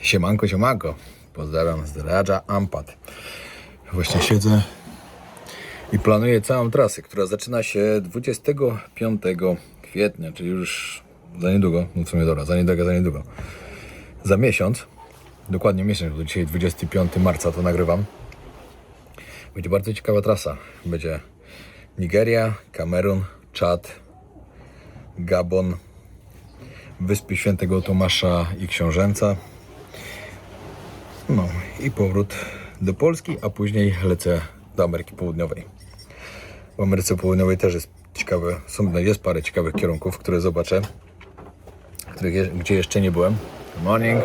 Siemanko, siemanko. Pozdrawiam z Raja Ampat. Właśnie siedzę i planuję całą trasę, która zaczyna się 25 kwietnia, czyli już za niedługo, no w sumie dobra, za niedługo. Za miesiąc, dokładnie miesiąc, bo dzisiaj 25 marca to nagrywam. Będzie bardzo ciekawa trasa. Będzie Nigeria, Kamerun, Czad, Gabon, Wyspy Świętego Tomasza i Książęca. No i powrót do Polski, a później lecę do Ameryki Południowej. W Ameryce Południowej też jest ciekawe, jest parę ciekawych kierunków, które zobaczę, gdzie jeszcze nie byłem. Good morning.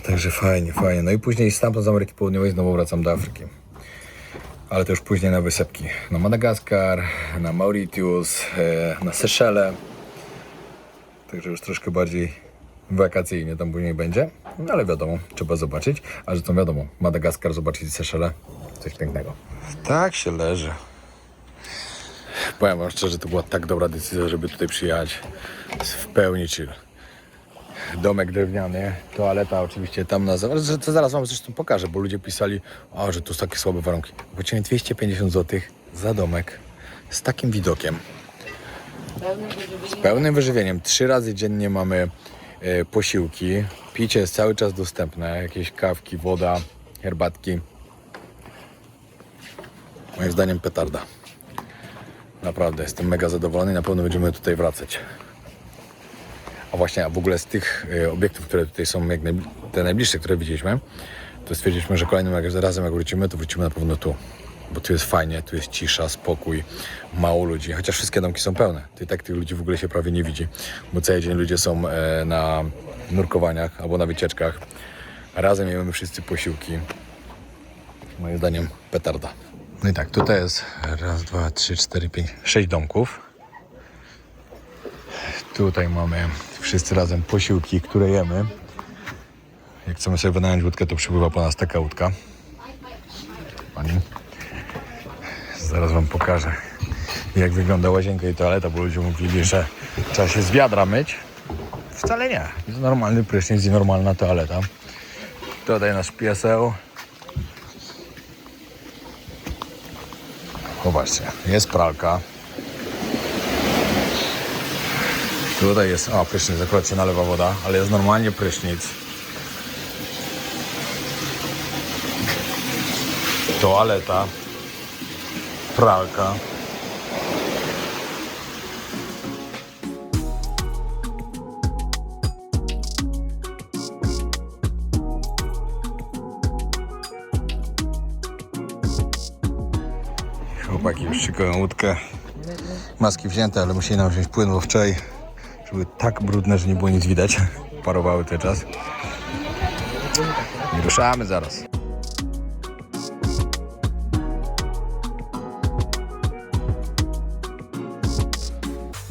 Także fajnie. No i później stamtąd z Ameryki Południowej znowu wracam do Afryki. Ale to już później na wysepki. Na Madagaskar, na Mauritius, na Seszele. Także już troszkę bardziej wakacyjnie tam później będzie. No ale wiadomo, trzeba zobaczyć. A że to wiadomo, Madagaskar zobaczyć i Seszele, coś pięknego. Tak się leży. Powiem wam szczerze, to była tak dobra decyzja, żeby tutaj przyjechać. Jest w pełni chill. Domek drewniany, toaleta oczywiście tam na zewnątrz. To zaraz wam zresztą pokażę, bo ludzie pisali, że tu są takie słabe warunki. Płaciłem 250 zł za domek z takim widokiem. Z pełnym wyżywieniem. 3 razy dziennie mamy posiłki. Picie jest cały czas dostępne. Jakieś kawki, woda, herbatki. Moim zdaniem petarda. Naprawdę, jestem mega zadowolony i na pewno będziemy tutaj wracać. A właśnie, w ogóle z tych obiektów, które tutaj są, te najbliższe, które widzieliśmy, to stwierdziliśmy, że kolejnym razem jak wrócimy, to wrócimy na pewno tu. Bo tu jest fajnie, tu jest cisza, spokój, mało ludzi, chociaż wszystkie domki są pełne. To i tak tych ludzi w ogóle się prawie nie widzi, bo cały dzień ludzie są na nurkowaniach albo na wycieczkach. Razem jemy wszyscy posiłki. Moim zdaniem petarda. No i tak, tutaj jest 1, 2, 3, 4, 5, 6 domków. Tutaj mamy wszyscy razem posiłki, które jemy. Jak chcemy sobie wynająć łódkę, to przypływa po nas taka łódka. Pani. Zaraz wam pokażę, jak wygląda łazienka i toaleta, bo ludzie mówili, że trzeba się z wiadra myć. Wcale nie. Jest normalny prysznic i normalna toaleta. Tutaj nasz pieseł. Zobaczcie, jest pralka. Tutaj jest, prysznic, akurat się nalewa woda, ale jest normalnie prysznic. Toaleta. Pralka. Chłopaki już szykują łódkę. Maski wzięte, ale musieli nam wziąć płyn, bo wczoraj były tak brudne, że nie było nic widać. Parowały cały czas. I ruszamy zaraz.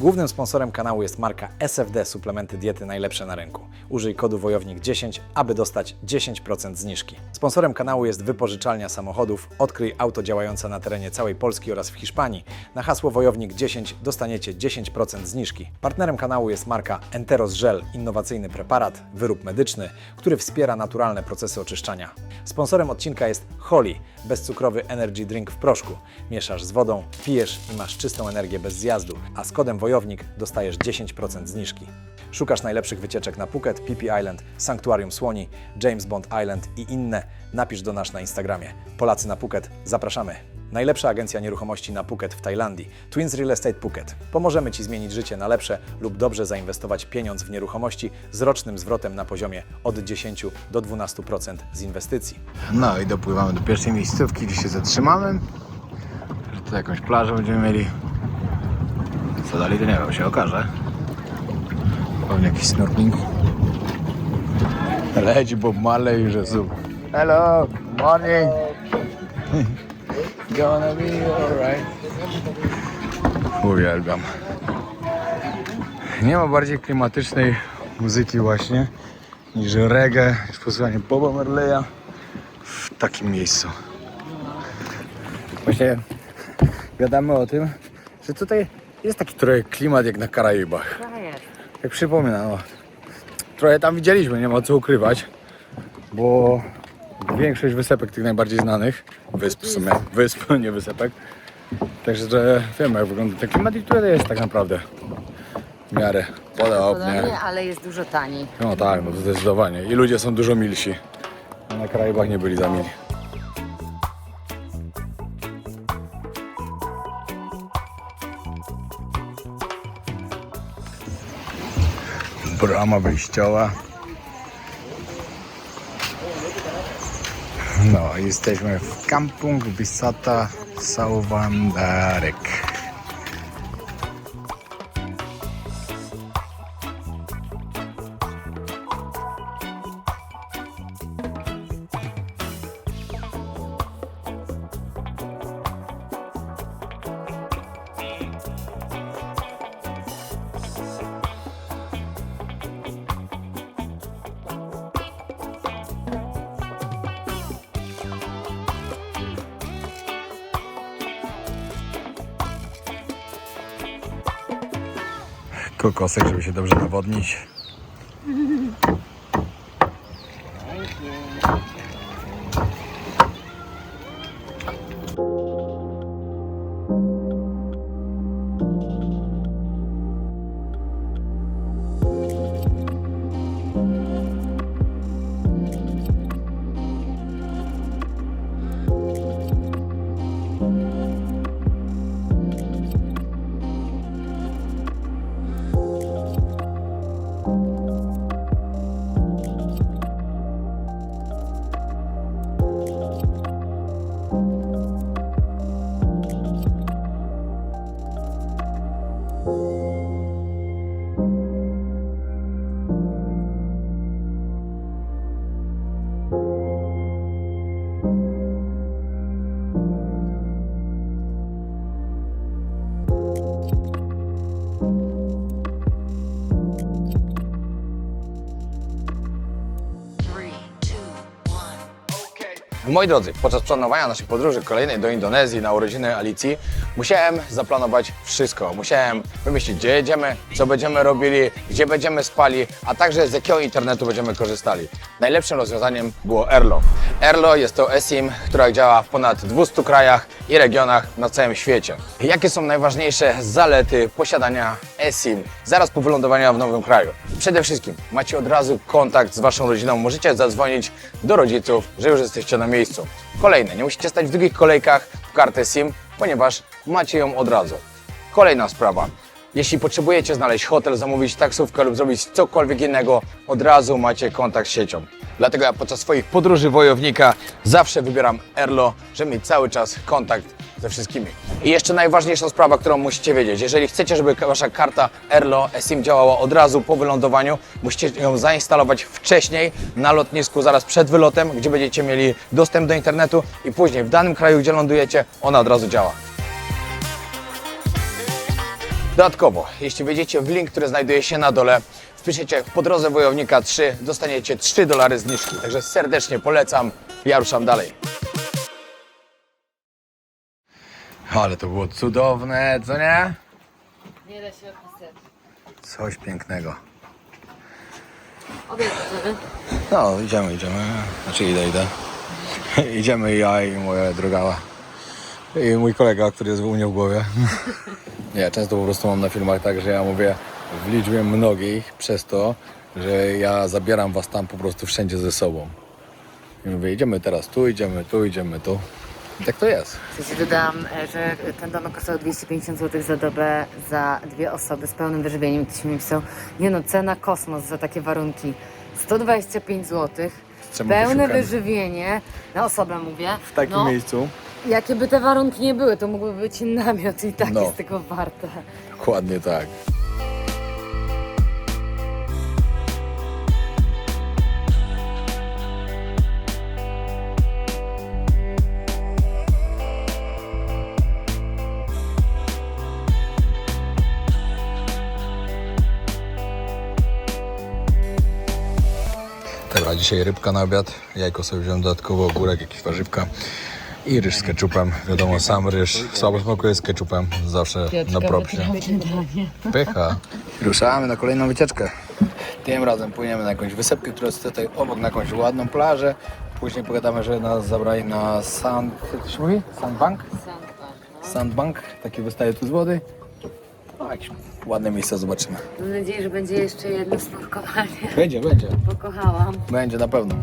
Głównym sponsorem kanału jest marka SFD Suplementy Diety najlepsze na rynku. Użyj kodu WOJOWNIK10, aby dostać 10% zniżki. Sponsorem kanału jest wypożyczalnia samochodów. Odkryj auto działające na terenie całej Polski oraz w Hiszpanii. Na hasło WOJOWNIK10 dostaniecie 10% zniżki. Partnerem kanału jest marka Enteros Gel, innowacyjny preparat, wyrób medyczny, który wspiera naturalne procesy oczyszczania. Sponsorem odcinka jest Holly, bezcukrowy energy drink w proszku. Mieszasz z wodą, pijesz i masz czystą energię bez zjazdu, a z kodem WOJOWNIK dostajesz 10% zniżki. Szukasz najlepszych wycieczek na Phuket, Phi Phi Island, Sanktuarium Słoni, James Bond Island i inne? Napisz do nas na Instagramie. Polacy na Phuket, zapraszamy! Najlepsza agencja nieruchomości na Phuket w Tajlandii, Twins Real Estate Phuket. Pomożemy Ci zmienić życie na lepsze lub dobrze zainwestować pieniądz w nieruchomości z rocznym zwrotem na poziomie od 10 do 12% z inwestycji. No i dopływamy do pierwszej miejscówki, gdzie się zatrzymamy. Tu jakąś plażę będziemy mieli. Co dalej, to nie wiem, się okaże. Pewnie jakiś snorkeling. Leci Bob Marley i że super. Hello, good morning. Gonna be alright. Uwielbiam. Nie ma bardziej klimatycznej muzyki właśnie niż reggae, niż posłuchanie Boba Marleya w takim miejscu. Właśnie gadamy o tym, że tutaj jest taki trochę klimat jak na Karaibach. Jak przypominam, trochę tam widzieliśmy, nie ma co ukrywać, bo większość wysepek tych najbardziej znanych, wysp w sumie, wysp, nie wysepek, także że wiemy jak wygląda ten klimat i tutaj jest tak naprawdę w miarę podobnie. Ale jest dużo taniej. No tak, no to zdecydowanie. I ludzie są dużo milsi. Na Karaibach nie byli za mili. Brama wyjściowa. No, jesteśmy w Kampung Wisata Sauwandarek. Kokosek, żeby się dobrze nawodnić. Moi drodzy, podczas planowania naszej podróży kolejnej do Indonezji na urodziny Alicji musiałem zaplanować wszystko. Musiałem wymyślić, gdzie jedziemy, co będziemy robili, gdzie będziemy spali, a także z jakiego internetu będziemy korzystali. Najlepszym rozwiązaniem było Airlo. Airlo jest to eSIM, która działa w ponad 200 krajach i regionach na całym świecie. Jakie są najważniejsze zalety posiadania eSIM zaraz po wylądowaniu w nowym kraju? Przede wszystkim macie od razu kontakt z waszą rodziną, możecie zadzwonić do rodziców, że już jesteście na miejscu. Kolejne, nie musicie stać w długich kolejkach w kartę SIM, ponieważ macie ją od razu. Kolejna sprawa. Jeśli potrzebujecie znaleźć hotel, zamówić taksówkę lub zrobić cokolwiek innego, od razu macie kontakt z siecią. Dlatego ja podczas swoich podróży wojownika zawsze wybieram Airlo, żeby mieć cały czas kontakt ze wszystkimi. I jeszcze najważniejsza sprawa, którą musicie wiedzieć. Jeżeli chcecie, żeby wasza karta Airlo eSIM działała od razu po wylądowaniu, musicie ją zainstalować wcześniej na lotnisku, zaraz przed wylotem, gdzie będziecie mieli dostęp do internetu i później w danym kraju, gdzie lądujecie, ona od razu działa. Dodatkowo, jeśli wejdziecie w link, który znajduje się na dole, wpiszecie po drodze Wojownika 3, dostaniecie $3 zniżki. Także serdecznie polecam, ja ruszam dalej. Ale to było cudowne, co nie? Nie da się opisać. Coś pięknego. Obiecamy. No, idziemy. Znaczy idę. Idziemy ja i moja droga. I mój kolega, który jest u mnie w głowie. Nie, często po prostu mam na filmach tak, że ja mówię w liczbie mnogich przez to, że ja zabieram was tam po prostu wszędzie ze sobą. I mówię, idziemy teraz tu, idziemy tu. I tak to jest. Słuchajcie, dodam, że ten domek kosztował 250 zł za dobę za 2 osoby z pełnym wyżywieniem. Ktoś mi pisał, nie no, cena kosmos za takie warunki. 125 zł, trzema pełne posiłkami. wyżywienie, na osobę mówię. W takim miejscu. Jakie by te warunki nie były, to mógłby być namiot i tak No. jest tego warte. Dokładnie tak. Dobra, dzisiaj rybka na obiad, jajko sobie wziąłem dodatkowo, ogórek, jakieś warzywka i ryż z ketchupem. Wiadomo, sam ryż słabo smakuje z ketchupem, zawsze na propsie. Pycha. Ruszamy na kolejną wycieczkę. Tym razem płyniemy na jakąś wysepkę, która jest tutaj obok, na jakąś ładną plażę. Później pogadamy, że nas zabrali na sand... Co to się mówi? Sandbank? Sandbank, taki wystaje tu z wody. No, jakieś ładne miejsca zobaczymy. Mam nadzieję, że będzie jeszcze jedno snurkowanie. Będzie. Pokochałam. Będzie na pewno.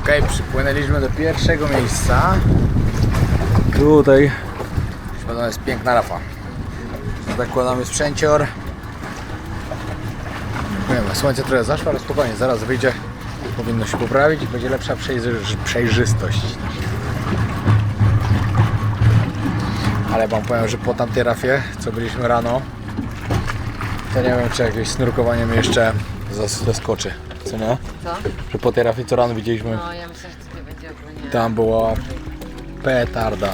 Okej, przypłynęliśmy do pierwszego miejsca. Tutaj środkowo jest piękna rafa. Zakładamy sprzęcior. Nie wiem, słońce trochę zaszło, ale spokojnie, zaraz wyjdzie. Powinno się poprawić i będzie lepsza przejrzystość. Ale wam powiem, że po tamtej rafie, co byliśmy rano, to nie wiem, czy jakieś snurkowanie mnie jeszcze zaskoczy. Co nie? Co? Że po tej rafie, co rano widzieliśmy, No, ja myślę, że tutaj będzie ogólnie. tam była petarda.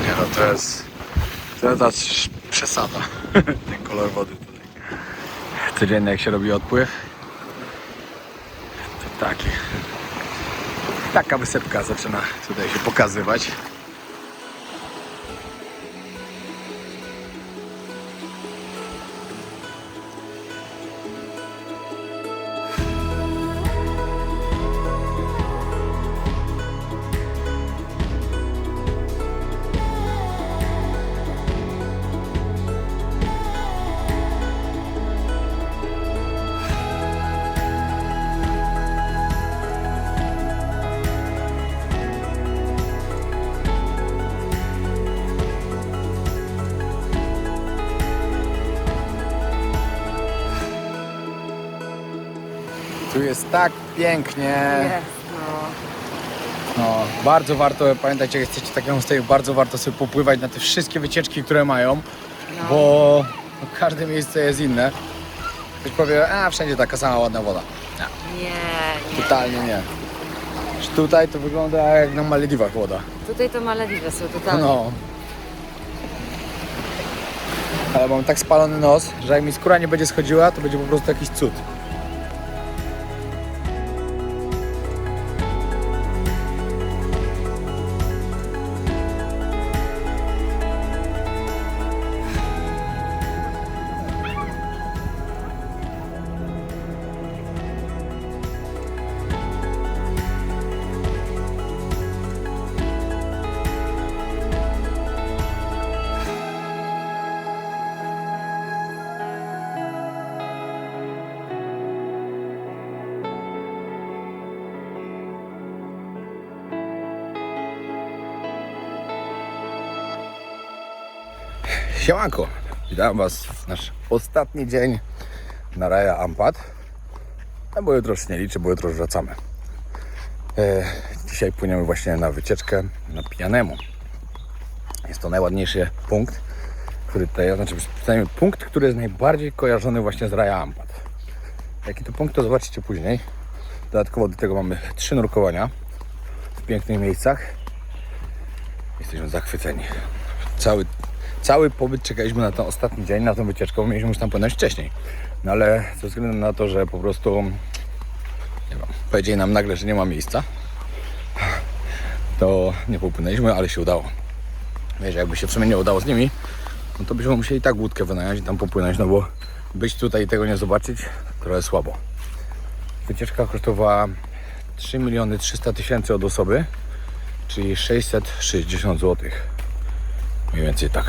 Nie no, to jest przesada, ten kolor wody tutaj. Codziennie jak się robi odpływ, to taka wysepka zaczyna tutaj się pokazywać. Tu jest tak pięknie. Jest, no. No, bardzo warto, pamiętajcie, jak chcecie takiego homestayu, bardzo warto sobie popływać na te wszystkie wycieczki, które mają, bo każde miejsce jest inne. Ktoś powie, a wszędzie taka sama ładna woda. Nie. Totalnie nie. Że tutaj to wygląda jak na Malediwach woda. Tutaj to Malediwy są totalnie. No. Ale mam tak spalony nos, że jak mi skóra nie będzie schodziła, to będzie po prostu jakiś cud. Siemanko, witam Was w nasz ostatni dzień na Raya Ampat. Bo jutro już nie liczę, bo jutro już wracamy. Dzisiaj płyniemy właśnie na wycieczkę na Pijanemu. Jest to najładniejszy punkt, który tutaj, znaczy przynajmniej punkt, który jest najbardziej kojarzony właśnie z Raya Ampat. Jaki to punkt, to zobaczycie później. Dodatkowo do tego mamy 3 nurkowania w pięknych miejscach. Jesteśmy zachwyceni. Cały pobyt czekaliśmy na ten ostatni dzień, na tę wycieczkę, bo mieliśmy już tam płynąć wcześniej. No ale ze względu na to, że po prostu nie wiem, powiedzieli nam nagle, że nie ma miejsca, to nie popłynęliśmy, ale się udało. Wiesz, jakby się w sumie nie udało z nimi, no to byśmy musieli tak łódkę wynająć i tam popłynąć, no bo być tutaj i tego nie zobaczyć, trochę słabo. Wycieczka kosztowała 3 300 000 od osoby, czyli 660 zł. Mniej więcej tak.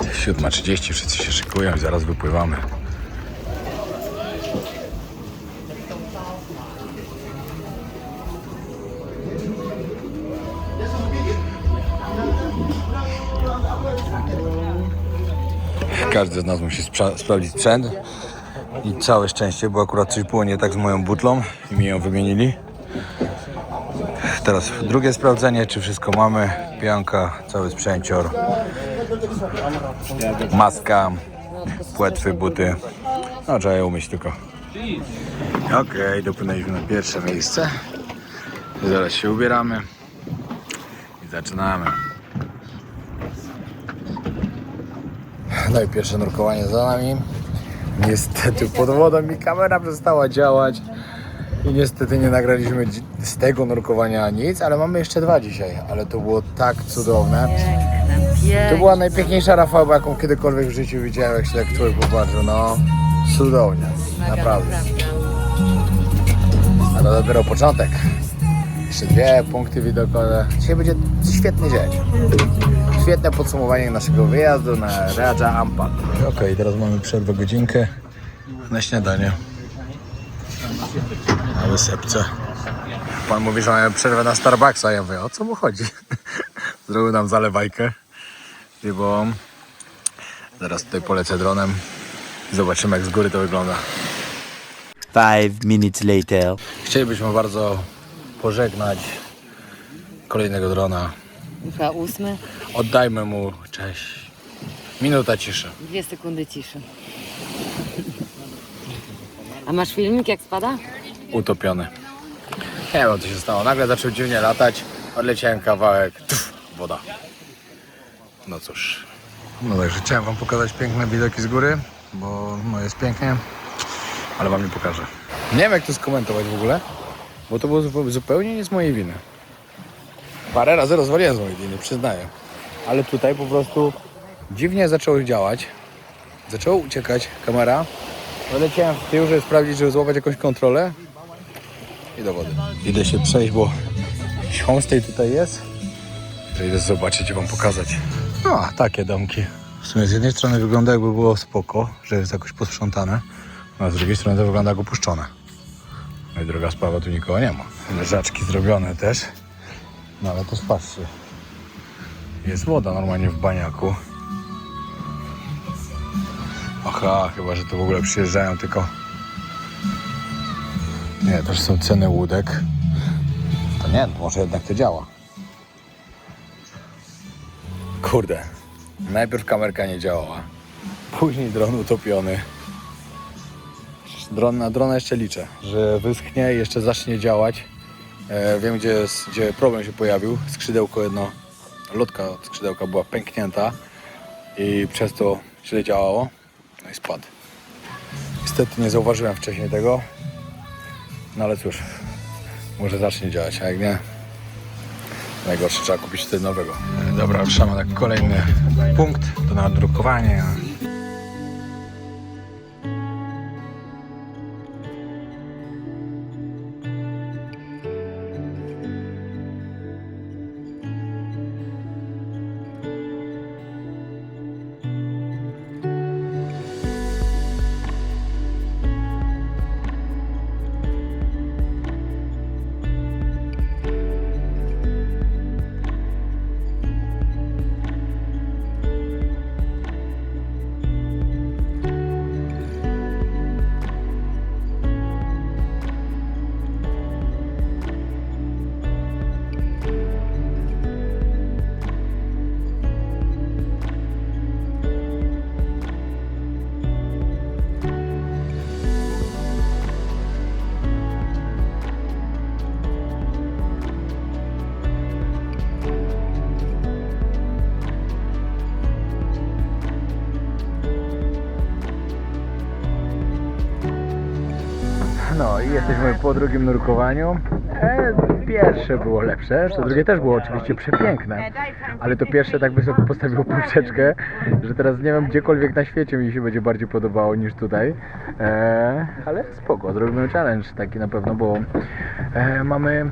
7:30, wszyscy się szykują i zaraz wypływamy. Każdy z nas musi sprawdzić sprzęt. I całe szczęście, bo akurat coś było nie tak z moją butlą i mi ją wymienili. Teraz drugie sprawdzenie, czy wszystko mamy. Pianka, cały sprzęcior, maska, płetwy, buty. No trzeba je umyć tylko. Okej, dopłynęliśmy na pierwsze miejsce. Zaraz się ubieramy i zaczynamy. No i pierwsze nurkowanie za nami. Niestety pod wodą mi kamera przestała działać i niestety nie nagraliśmy z tego nurkowania nic, ale mamy jeszcze 2 dzisiaj, ale to było tak cudowne. To była najpiękniejsza Rafała, jaką kiedykolwiek w życiu widziałem, jak się tak człowiek popatrzył, no cudownie, naprawdę. A to dopiero początek. Jeszcze 2 punkty widokowe. Dzisiaj będzie świetny dzień. Świetne podsumowanie naszego wyjazdu na Raja Ampat. Okej, teraz mamy przerwę godzinkę na śniadanie. Na wysepce. Pan mówi, że mamy przerwę na Starbucksa. Ja mówię, o co mu chodzi? Zrobił nam zalewajkę. Bo zaraz tutaj polecę dronem i zobaczymy, jak z góry to wygląda. 5 minutes later. Chcielibyśmy bardzo pożegnać kolejnego drona. Chyba 8. Oddajmy mu cześć. Minuta ciszy. 2 sekundy ciszy. A masz filmik, jak spada? Utopiony. Nie wiem, co się stało. Nagle zaczął dziwnie latać. Odleciałem kawałek. Woda. No cóż. No także chciałem wam pokazać piękne widoki z góry, bo no jest pięknie, ale wam nie pokażę. Nie wiem, jak to skomentować w ogóle, bo to było zupełnie nie z mojej winy. Parę razy rozwaliłem z mojej winy, przyznaję. Ale tutaj po prostu dziwnie zaczęło działać. Zaczęło uciekać kamera. Leciałem w tył, żeby sprawdzić, żeby złapać jakąś kontrolę. I do wody. Idę się przejść, bo homestay tutaj jest. Idę zobaczyć i wam pokazać. No, takie domki. W sumie z jednej strony wygląda, jakby było spoko, że jest jakoś posprzątane, a z drugiej strony to wygląda jak opuszczone. No i druga sprawa, tu nikogo nie ma. Leżaczki zrobione też. No ale też patrzcie. Jest woda normalnie w baniaku. Aha, chyba, że to w ogóle przyjeżdżają tylko... Nie, też są ceny łódek. To nie, może jednak to działa. Kurde, najpierw kamerka nie działała, później dron utopiony. Na drona jeszcze liczę, że wyschnie i jeszcze zacznie działać. Wiem, gdzie problem się pojawił. Skrzydełko jedno, lotka od skrzydełka była pęknięta i przez to źle działało. No i spadł. Niestety nie zauważyłem wcześniej tego, no ale cóż, może zacznie działać, a jak nie, najgorsze, trzeba kupić wtedy nowego. Dobra, ruszamy na kolejny punkt do nadrukowania. No i jesteśmy po drugim nurkowaniu. Pierwsze było lepsze, to drugie też było oczywiście przepiękne, ale to pierwsze tak wysoko postawiło poprzeczkę, że teraz nie wiem, gdziekolwiek na świecie mi się będzie bardziej podobało niż tutaj. Ale spoko, zrobimy challenge taki na pewno, bo mamy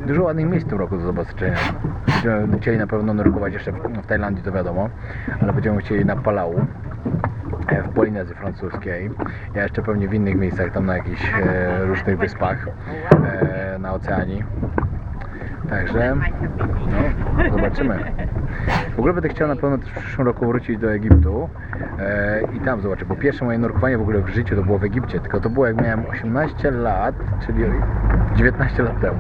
dużo ładnych miejsc w tym roku do zobaczenia. Będziemy chcieli na pewno nurkować jeszcze w Tajlandii, to wiadomo, ale będziemy chcieli na Palau, w Polinezji Francuskiej. Ja jeszcze pewnie w innych miejscach, tam na jakichś różnych wyspach na oceanii. Także, no, zobaczymy. W ogóle będę chciał na pewno też w przyszłym roku wrócić do Egiptu i tam zobaczę, bo pierwsze moje nurkowanie w ogóle w życiu to było w Egipcie, tylko to było jak miałem 18 lat, czyli 19 lat temu.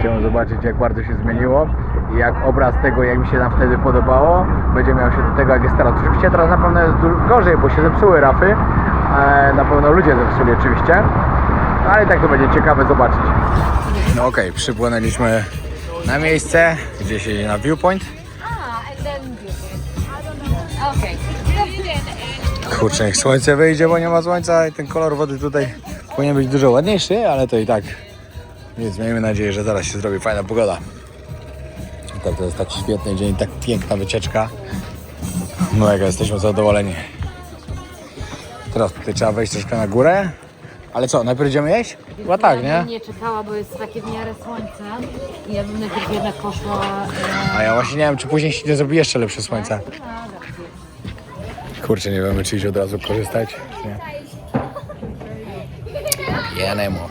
Chciałem zobaczyć, jak bardzo się zmieniło i jak obraz tego, jak mi się tam wtedy podobało, będzie miał się do tego, jak jest teraz. Oczywiście teraz na pewno jest gorzej, bo się zepsuły rafy, na pewno ludzie zepsuli oczywiście, ale i tak to będzie ciekawe zobaczyć. No okej, przypłynęliśmy na miejsce, gdzie się idzie na viewpoint. Kurczę, niech słońce wyjdzie, bo nie ma słońca i ten kolor wody tutaj powinien być dużo ładniejszy, ale to i tak. Więc miejmy nadzieję, że zaraz się zrobi fajna pogoda. I tak to jest taki świetny dzień, tak piękna wycieczka. No jak jesteśmy zadowoleni. Teraz tutaj trzeba wejść troszkę na górę. Ale co, najpierw idziemy jeść? Chyba tak, nie? Ja bym nie czekała, bo jest takie w miarę słońce i ja bym najpierw jednak poszła... A ja właśnie nie wiem, czy później się nie zrobi jeszcze lepsze słońce. Kurczę, nie wiemy, czy iść od razu korzystać. Nie. Kianemo.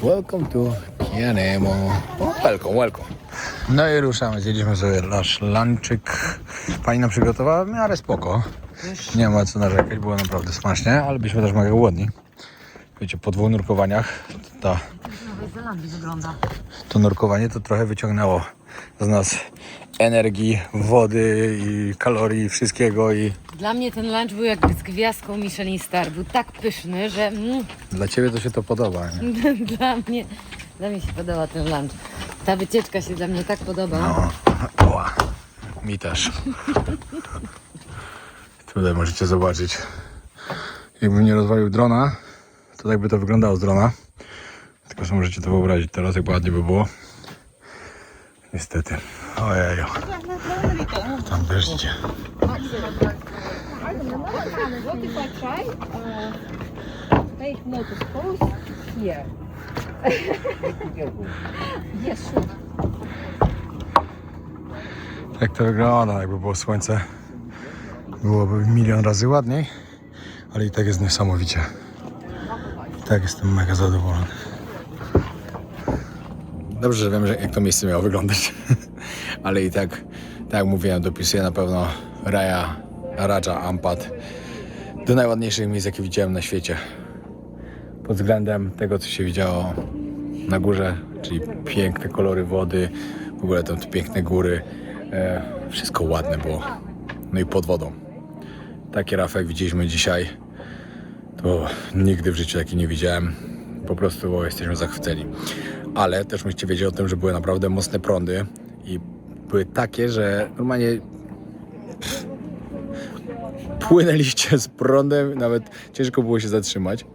Welcome to Kianemo. Welcome. No i ruszamy, zjedliśmy sobie nasz lunchik. Pani nam przygotowała w miarę spoko. Nie ma co narzekać, było naprawdę smacznie, ale byliśmy też mega głodni. Wiecie, po 2 nurkowaniach W Nowej Zelandii wygląda. to nurkowanie to trochę wyciągnęło z nas energii, wody i kalorii, i wszystkiego i Dla mnie ten lunch był jakby z gwiazdką Michelin Star. Był tak pyszny, że dla ciebie to się to podoba, nie? dla mnie się podoba ten lunch. Ta wycieczka się dla mnie tak podoba. No, oła, mi też. Tutaj możecie zobaczyć. Jakbym nie rozwalił drona, to tak by to wyglądało z drona. Tylko że możecie to wyobrazić teraz, jak ładnie by było. Niestety. Ojeju. Tam też idzie. What if I try? Take notice pose here. Yes, sure. Jak to wygląda, jakby było słońce. Byłoby milion razy ładniej, ale i tak jest niesamowicie. I tak jestem mega zadowolony. Dobrze, że wiem, że jak to miejsce miało wyglądać. Ale i tak, tak jak mówiłem, dopisuję na pewno Raja Ampat do najładniejszych miejsc, jakie widziałem na świecie. Pod względem tego, co się widziało na górze, czyli piękne kolory wody, w ogóle tam te piękne góry. Wszystko ładne było. No i pod wodą. Takie rafy, jak widzieliśmy dzisiaj, to nigdy w życiu takiej nie widziałem. Po prostu jesteśmy zachwyceni. Ale też musicie wiedzieć o tym, że były naprawdę mocne prądy i były takie, że normalnie płynęliście z prądem, nawet ciężko było się zatrzymać.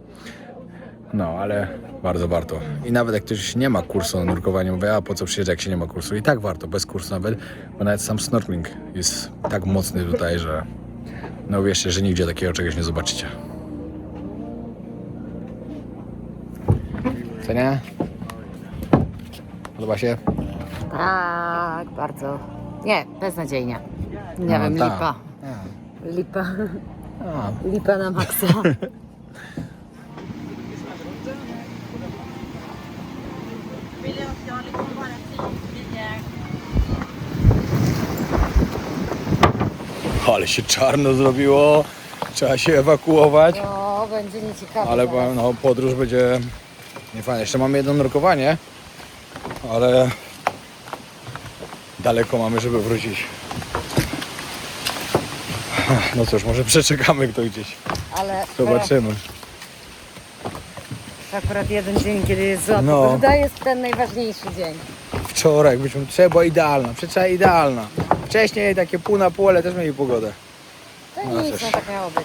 No, ale bardzo warto. I nawet jak ktoś nie ma kursu na nurkowaniu, mówię, a po co przyjeżdża, jak się nie ma kursu? I tak warto, bez kursu nawet, bo nawet sam snorkeling jest tak mocny tutaj, że no uwierzcie, że nigdzie takiego czegoś nie zobaczycie. Co nie? Podoba się? Tak, bardzo. Nie, beznadziejnie. Nie No, wiem, tak. lipa. Lipa. A. Lipa na maksa. Ale się czarno zrobiło, trzeba się ewakuować, No, będzie nieciekawe. ale zaraz. powiem, no, podróż będzie niefajna. Jeszcze mamy jedno nurkowanie, ale daleko mamy, żeby wrócić. No cóż, może przeczekamy kto gdzieś, Ale zobaczymy. to akurat jeden dzień, kiedy jest złoty. No. No. To jest ten najważniejszy dzień. Wczoraj byliśmy, trzeba idealna, przecież idealna. Wcześniej takie pół na pół, ale też mieli pogodę. To No nic, cóż. no tak miało być.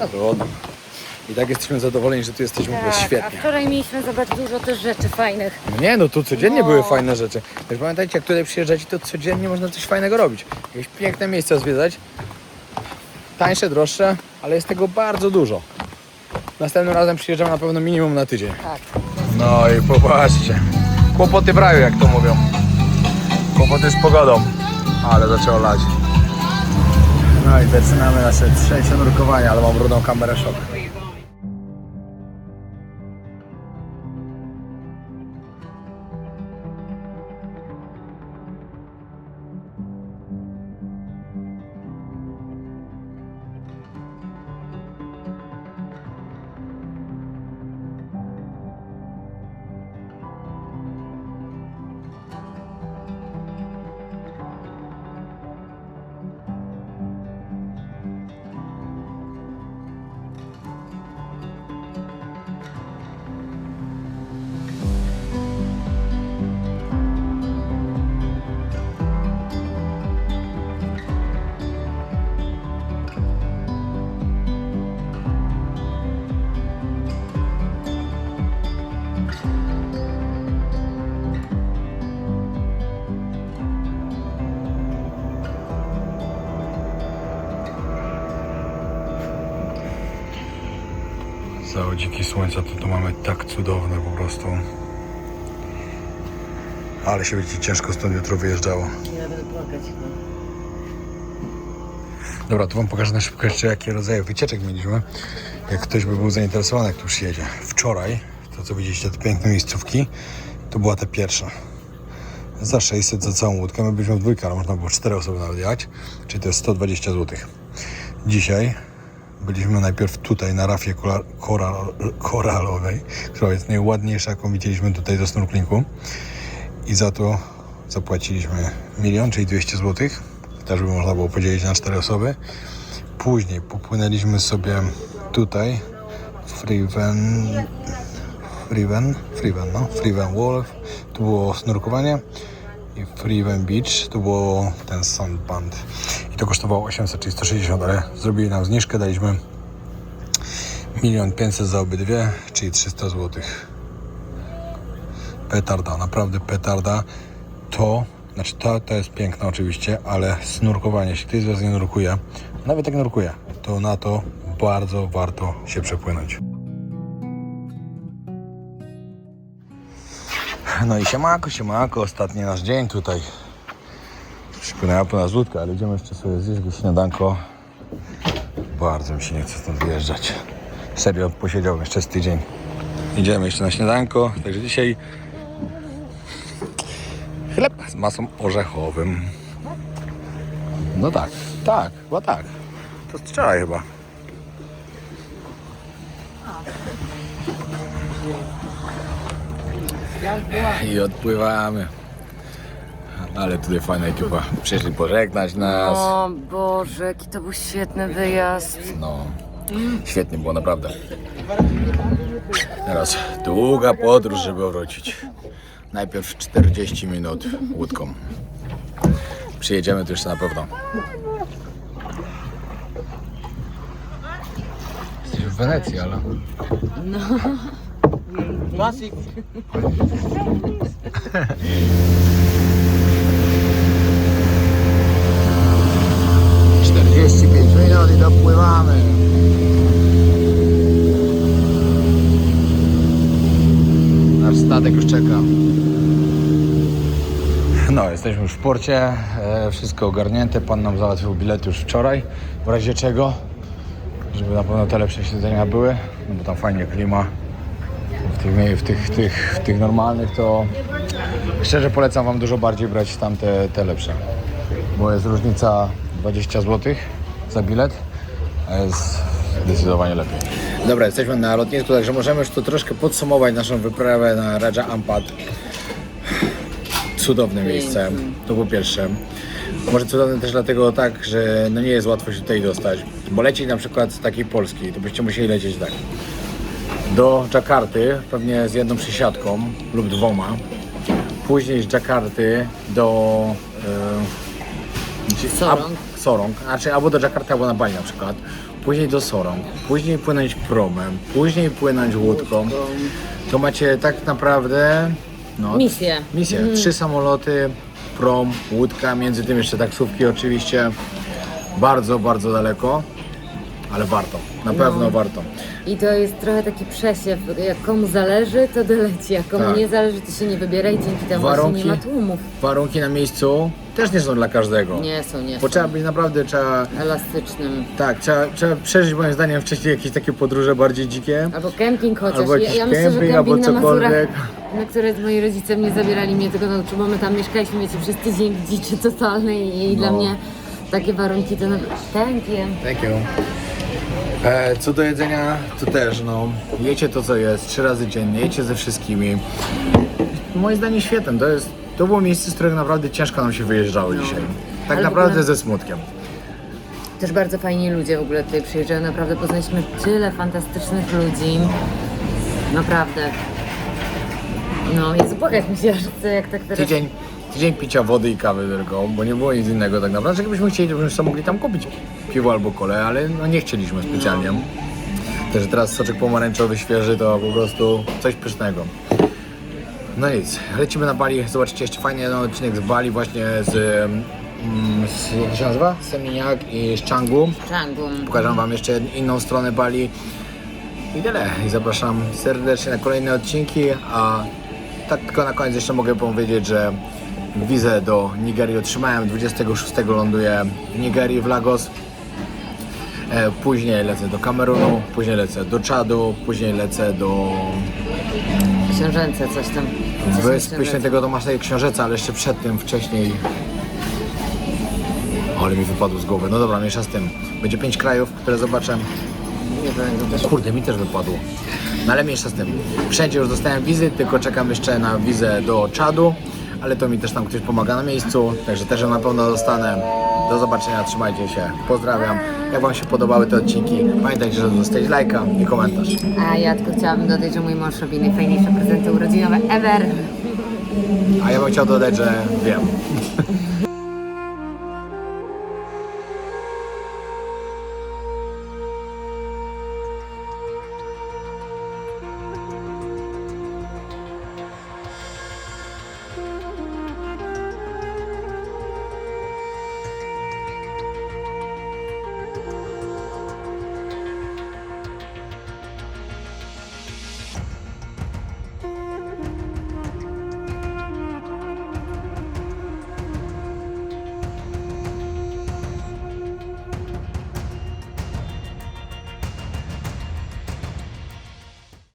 No trudno. I tak jesteśmy zadowoleni, że tu jesteśmy, bo jest Tak, a świetnie. wczoraj mieliśmy zobaczyć dużo też rzeczy fajnych. No nie, no tu codziennie No. były fajne rzeczy. Też pamiętajcie, jak tutaj przyjeżdżacie, to codziennie można coś fajnego robić. Jakieś piękne miejsca zwiedzać. Tańsze, droższe, ale jest tego bardzo dużo. Następnym razem przyjeżdżam na pewno minimum na tydzień. Tak. No i popatrzcie. Kłopoty w raju, jak to mówią. Kłopoty z pogodą. Ale zaczęło lać. No i zaczynamy nasze trzecie nurkowanie, ale mam brudną kamerę szok. Zachodziki słońca to mamy tak cudowne po prostu. Ale się będzie ciężko stąd jutro wyjeżdżało. Ja będę płakać. Dobra, to wam pokażę na szybko jeszcze jakie rodzaje wycieczek mieliśmy. Jak ktoś by był zainteresowany, jak tu przyjedzie. Wczoraj, to co widzieliście, te piękne miejscówki, to była ta pierwsza. Za 600 za całą łódkę. My byliśmy w dwójkę, ale można było 4 osoby nawet jechać. Czyli to jest 120 zł. Dzisiaj byliśmy najpierw tutaj na rafie koralowej, która jest najładniejsza, jaką widzieliśmy tutaj do snorklingu. I za to zapłaciliśmy 1 000 000, czyli 200 zł. Też by można było podzielić na 4 osoby. Później popłynęliśmy sobie tutaj Friven Wolf, tu było snorkowanie i Friven Beach, tu było ten sandband i to kosztowało 800, czyli 160, ale zrobili nam zniżkę, daliśmy 1 500 000 za obydwie, czyli 300 zł. Petarda, naprawdę petarda. To jest piękne oczywiście, ale snurkowanie, jeśli ktoś z was nie nurkuje, nawet jak nurkuje, to na to bardzo warto się przepłynąć. No i siemanko, ostatni nasz dzień tutaj. Przypłynęła po nas łódka, ale idziemy jeszcze sobie zjeść jakieś śniadanko. Bardzo mi się nie chce stąd wyjeżdżać. Serio, posiedziałbym jeszcze z tydzień. Idziemy jeszcze na śniadanko, także dzisiaj chleb z masą orzechowym. No tak, chyba tak. To wczoraj chyba. I odpływamy. Ale tutaj fajna ekipa. Przyszli pożegnać nas. O Boże, jaki to był świetny wyjazd. No, świetnie było naprawdę. Teraz długa podróż, żeby wrócić. Najpierw 40 minut łódką. Przyjedziemy tu jeszcze na pewno. Jesteś w Wenecji, ale... No. Klasik. 45 minut i dopływamy. Nasz statek już czeka. No, jesteśmy już w porcie, wszystko ogarnięte, pan nam załatwił bilet już wczoraj, w razie czego, żeby na pewno te lepsze siedzenia były, no bo tam fajnie klima, w tych normalnych to szczerze polecam wam dużo bardziej brać tam te lepsze, bo jest różnica 20 zł za bilet, a jest zdecydowanie lepiej. Dobra, jesteśmy na lotnisku, także możemy już tu troszkę podsumować naszą wyprawę na Raja Ampat. Cudowne miejsce, to po pierwsze. Może cudowne też dlatego tak, że no nie jest łatwo się tutaj dostać. Bo lecieć na przykład z takiej Polski, to byście musieli lecieć tak. Do Dżakarty, pewnie z jedną przysiadką lub 2. Później z Dżakarty do Sorong, znaczy albo do Dżakarty, albo na Bali na przykład. Później do Sorong, później płynąć promem, później płynąć łódką. To macie tak naprawdę misję. 3 samoloty, prom, łódka, między tym jeszcze taksówki oczywiście. Bardzo, bardzo daleko, ale warto, na pewno warto. I to jest trochę taki przesiew, jak komu zależy, to doleci, jak komu nie zależy, to się nie wybiera i dzięki temu właśnie nie ma tłumów. Warunki na miejscu też nie są dla każdego. Nie są. Bo trzeba być naprawdę, elastycznym. Tak, trzeba przeżyć moim zdaniem wcześniej jakieś takie podróże bardziej dzikie. Albo kemping chociaż. Albo jakiś Ja myślę, że kemping, albo kemping na Mazurach, cokolwiek. na które moi rodzice mnie zabierali, mnie tego nauczył, bo my tam mieszkaliśmy, wiecie, przez tydzień w dziczy totalnej i dla mnie takie warunki to Thank you. Co do jedzenia, to też jecie to co jest, 3 razy dziennie, jecie ze wszystkimi. Moim zdaniem świetne, to było miejsce, z którego naprawdę ciężko nam się wyjeżdżało dzisiaj. Tak Ale naprawdę w ogóle ze smutkiem. też bardzo fajni ludzie w ogóle tutaj przyjeżdżają, naprawdę poznaliśmy tyle fantastycznych ludzi. Naprawdę. No, Jezu, płakać mi się aż chce, jak tak teraz... Tydzień picia wody i kawy tylko, bo nie było nic innego tak naprawdę. Gdybyśmy chcieli, to byśmy sobie mogli tam kupić piwo albo kolę, ale nie chcieliśmy specjalnie. Też teraz soczek pomarańczowy świeży to po prostu coś pysznego. No nic, lecimy na Bali, zobaczycie jeszcze fajny jeden odcinek z Bali właśnie jak się nazywa? Seminyak i z Canggu. Canggu. Pokażę wam jeszcze inną stronę Bali i tyle. I zapraszam serdecznie na kolejne odcinki, a tak tylko na koniec jeszcze mogę powiedzieć, że wizę do Nigerii otrzymałem, 26 ląduję w Nigerii, w Lagos. Później lecę do Kamerunu, później lecę do Czadu, później lecę do Książęce, coś tam. Wyspy Świętego Tomasza i Książęca, ale jeszcze przed tym, wcześniej. Ale mi wypadło z głowy. No dobra, mniejsza z tym. Będzie 5 krajów, które zobaczę. Nie wiem, też. Kurde, mi też wypadło. No ale mniejsza z tym. Wszędzie już dostałem wizy, tylko czekam jeszcze na wizę do Czadu, ale to mi też tam ktoś pomaga na miejscu, także też ją na pewno dostanę. Do zobaczenia, trzymajcie się. Pozdrawiam. Jak wam się podobały te odcinki, pamiętajcie, żeby zostawić lajka i komentarz. A ja tylko chciałabym dodać, że mój mąż robi najfajniejsze prezenty urodzinowe ever. A ja bym chciał dodać, że wiem.